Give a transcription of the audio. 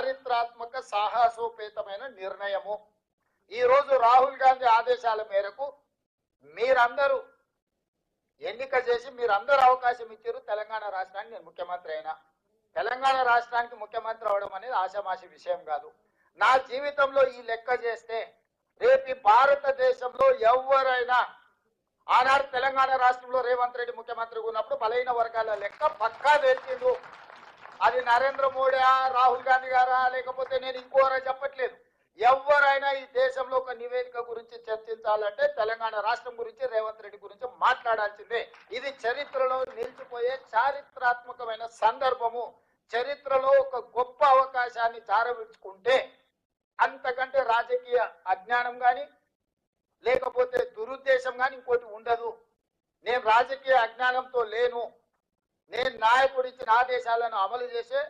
చారిత్రాత్మక సాహసోపేతమైన నిర్ణయము. ఈ రోజు రాహుల్ గాంధీ ఆదేశాల మేరకు మీరందరూ ఎన్నిక చేసి మీరందరూ అవకాశం ఇచ్చారు తెలంగాణ రాష్ట్రానికి నేను ముఖ్యమంత్రి అయినా. తెలంగాణ రాష్ట్రానికి ముఖ్యమంత్రి అవడం అనేది ఆషామాషి విషయం కాదు. నా జీవితంలో ఈ లెక్క చేస్తే రేపు భారతదేశంలో ఎవరైనా ఆనాడు తెలంగాణ రాష్ట్రంలో రేవంత్ రెడ్డి ముఖ్యమంత్రిగా ఉన్నప్పుడు బలైన వర్గాల లెక్క పక్కా తెలిసిండు. అది నరేంద్ర మోడీ రాహుల్ గాంధీ గారా లేకపోతే నేను ఇంకోరా చెప్పట్లేదు. ఎవరైనా ఈ దేశంలో ఒక నివేదిక గురించి చర్చించాలంటే తెలంగాణ రాష్ట్రం గురించి రేవంత్ రెడ్డి గురించి మాట్లాడాల్సిందే. ఇది చరిత్రలో నిలిచిపోయే చారిత్రాత్మకమైన సందర్భము. చరిత్రలో ఒక గొప్ప అవకాశాన్ని జారవిడ్చుకుంటే అంతకంటే రాజకీయ అజ్ఞానం కానీ లేకపోతే దురుద్దేశం కానీ ఇంకోటి ఉండదు. నేను రాజకీయ అజ్ఞానంతో లేను. నేను నాయకుడి ఇచ్చిన ఆదేశాలను అమలు చేసే